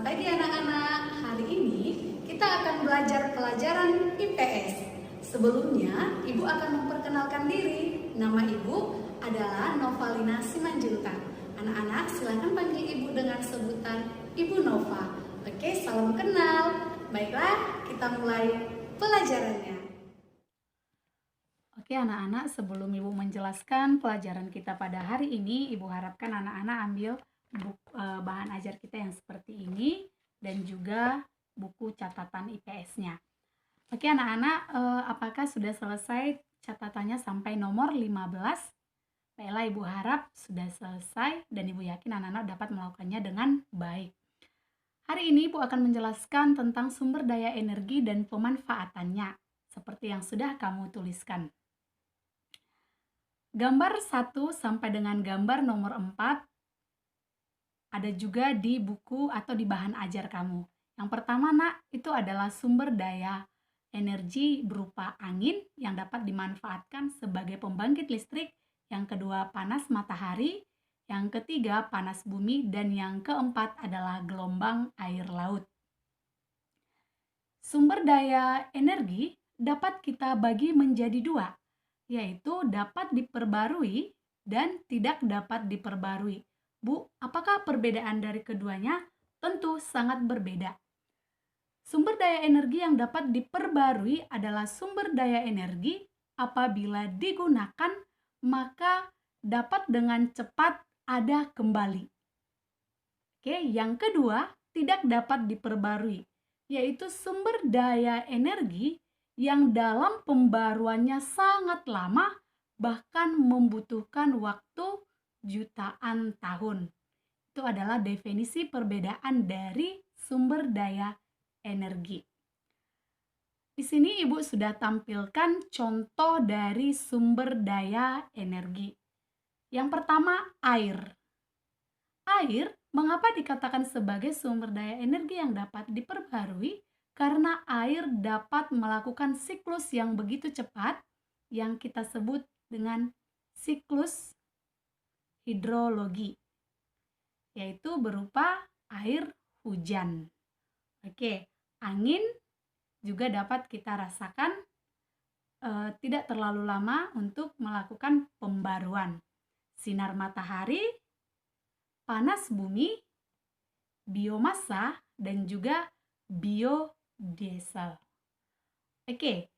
Selamat pagi anak-anak. Hari ini kita akan belajar pelajaran IPS. Sebelumnya, Ibu akan memperkenalkan diri. Nama Ibu adalah Novalina Simanjuntak. Anak-anak silakan panggil Ibu dengan sebutan Ibu Nova. Oke, salam kenal. Baiklah, kita mulai pelajarannya. Oke anak-anak, sebelum Ibu menjelaskan pelajaran kita pada hari ini, Ibu harapkan anak-anak ambil bahan ajar kita yang seperti ini dan juga buku catatan IPS-nya. Oke anak-anak, apakah sudah selesai catatannya sampai nomor 15? Baiklah, Ibu harap sudah selesai dan Ibu yakin anak-anak dapat melakukannya dengan baik. Hari ini Ibu akan menjelaskan tentang sumber daya energi dan pemanfaatannya, seperti yang sudah kamu tuliskan. Gambar 1 sampai dengan gambar nomor 4 ada juga di buku atau di bahan ajar kamu. Yang pertama nak, itu adalah sumber daya energi berupa angin yang dapat dimanfaatkan sebagai pembangkit listrik. Yang kedua panas matahari, yang ketiga panas bumi, dan yang keempat adalah gelombang air laut. Sumber daya energi dapat kita bagi menjadi dua, yaitu dapat diperbarui dan tidak dapat diperbarui. Bu, apakah perbedaan dari keduanya? Tentu sangat berbeda. Sumber daya energi yang dapat diperbarui adalah sumber daya energi apabila digunakan maka dapat dengan cepat ada kembali. Oke, yang kedua tidak dapat diperbarui, yaitu sumber daya energi yang dalam pembaruannya sangat lama, bahkan membutuhkan waktu jutaan tahun. Itu adalah definisi perbedaan dari sumber daya energi. Di sini Ibu sudah tampilkan contoh dari sumber daya energi. Yang pertama, air. Air, mengapa dikatakan sebagai sumber daya energi yang dapat diperbarui? Karena air dapat melakukan siklus yang begitu cepat yang kita sebut dengan siklus hidrologi, yaitu berupa air hujan. Oke, angin juga dapat kita rasakan tidak terlalu lama untuk melakukan pembaruan. Sinar matahari, panas bumi, biomasa, dan juga biodiesel. Oke,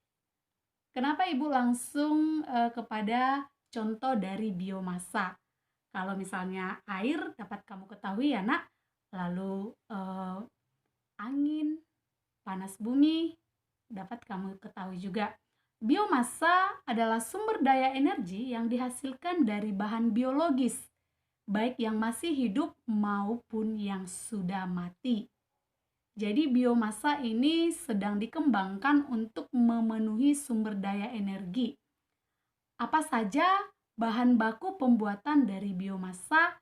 kenapa Ibu langsung kepada contoh dari biomasa? Kalau misalnya air dapat kamu ketahui ya nak, lalu angin, panas bumi dapat kamu ketahui juga. Biomasa adalah sumber daya energi yang dihasilkan dari bahan biologis, baik yang masih hidup maupun yang sudah mati. Jadi biomasa ini sedang dikembangkan untuk memenuhi sumber daya energi. Apa saja bahan baku pembuatan dari biomasa?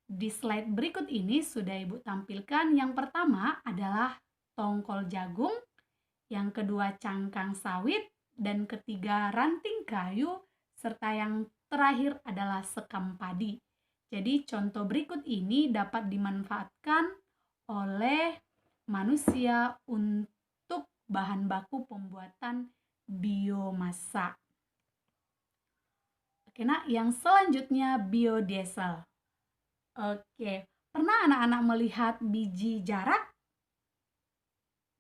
Di slide berikut ini sudah Ibu tampilkan. Yang pertama adalah tongkol jagung, yang kedua cangkang sawit, dan ketiga ranting kayu, serta yang terakhir adalah sekam padi. Jadi contoh berikut ini dapat dimanfaatkan oleh manusia untuk bahan baku pembuatan biomasa. Oke, nah yang selanjutnya biodiesel. Oke, pernah anak-anak melihat biji jarak?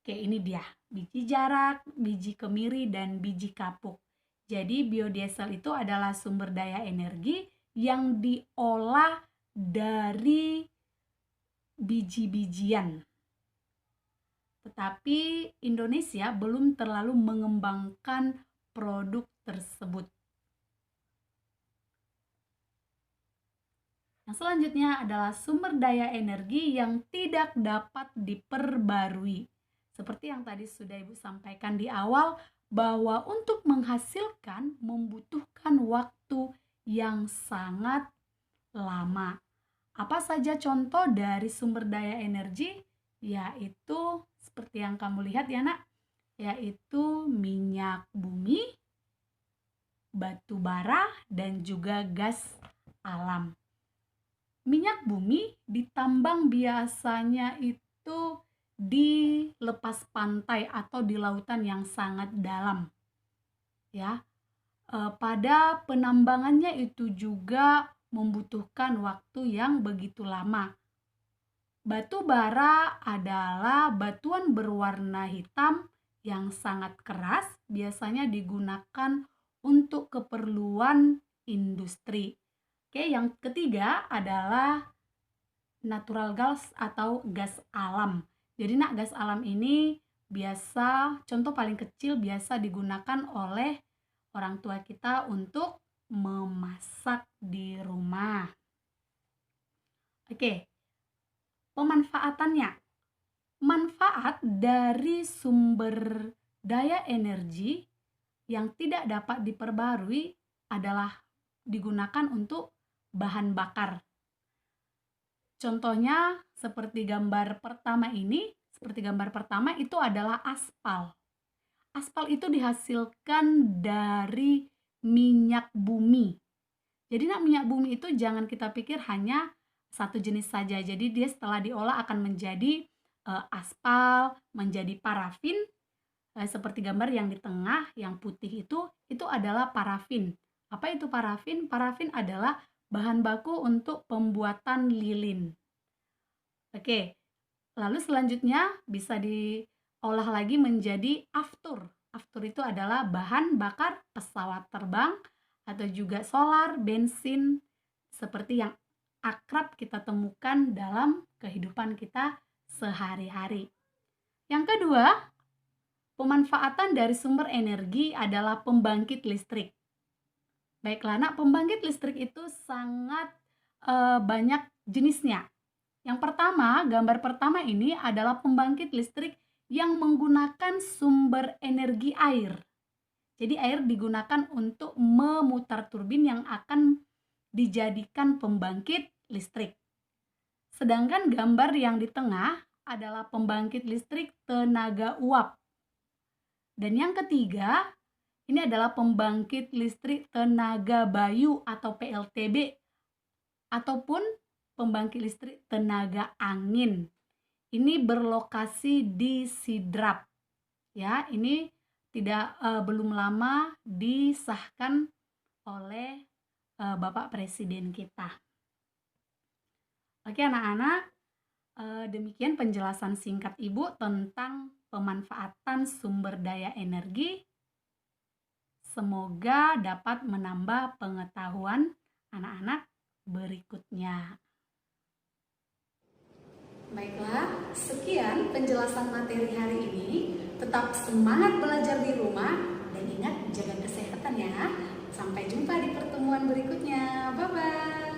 Oke, ini dia. Biji jarak, biji kemiri, dan biji kapuk. Jadi biodiesel itu adalah sumber daya energi yang diolah dari biji-bijian. Tetapi Indonesia belum terlalu mengembangkan produk tersebut. Yang selanjutnya adalah sumber daya energi yang tidak dapat diperbarui. Seperti yang tadi sudah Ibu sampaikan di awal, bahwa untuk menghasilkan membutuhkan waktu yang sangat lama. Apa saja contoh dari sumber daya energi? Yaitu seperti yang kamu lihat ya nak, yaitu minyak bumi, batu bara, dan juga gas alam. Minyak bumi ditambang biasanya itu itu di lepas pantai atau di lautan yang sangat dalam. Ya, pada penambangannya itu juga membutuhkan waktu yang begitu lama. Batu bara adalah batuan berwarna hitam yang sangat keras, biasanya digunakan untuk keperluan industri. Oke, yang ketiga adalah natural gas atau gas alam. Jadi gas alam ini biasa, contoh paling kecil biasa digunakan oleh orang tua kita untuk memasak di rumah. Oke, pemanfaatannya. Manfaat dari sumber daya energi yang tidak dapat diperbarui adalah digunakan untuk bahan bakar. Contohnya seperti gambar pertama itu adalah aspal. Aspal itu dihasilkan dari minyak bumi. Jadi minyak bumi itu jangan kita pikir hanya satu jenis saja. Jadi dia setelah diolah akan menjadi aspal, menjadi parafin. Seperti gambar yang di tengah, yang putih itu adalah parafin. Apa itu parafin? Parafin adalah bahan baku untuk pembuatan lilin. Oke, lalu selanjutnya bisa diolah lagi menjadi aftur. Aftur itu adalah bahan bakar pesawat terbang atau juga solar, bensin, seperti yang akrab kita temukan dalam kehidupan kita sehari-hari. Yang kedua, pemanfaatan dari sumber energi adalah pembangkit listrik. Baiklah, pembangkit listrik itu sangat banyak jenisnya. Yang pertama, gambar pertama ini adalah pembangkit listrik yang menggunakan sumber energi air. Jadi air digunakan untuk memutar turbin yang akan dijadikan pembangkit listrik. Sedangkan gambar yang di tengah adalah pembangkit listrik tenaga uap. Dan yang ketiga, ini adalah pembangkit listrik tenaga bayu atau PLTB ataupun pembangkit listrik tenaga angin. Ini berlokasi di Sidrap. Ya, ini belum lama disahkan oleh Bapak Presiden kita. Oke anak-anak, demikian penjelasan singkat Ibu tentang pemanfaatan sumber daya energi. Semoga dapat menambah pengetahuan anak-anak berikutnya. Baiklah, sekian penjelasan materi hari ini. Tetap semangat belajar di rumah dan ingat jaga kesehatan ya. Sampai jumpa di pertemuan berikutnya. Bye-bye.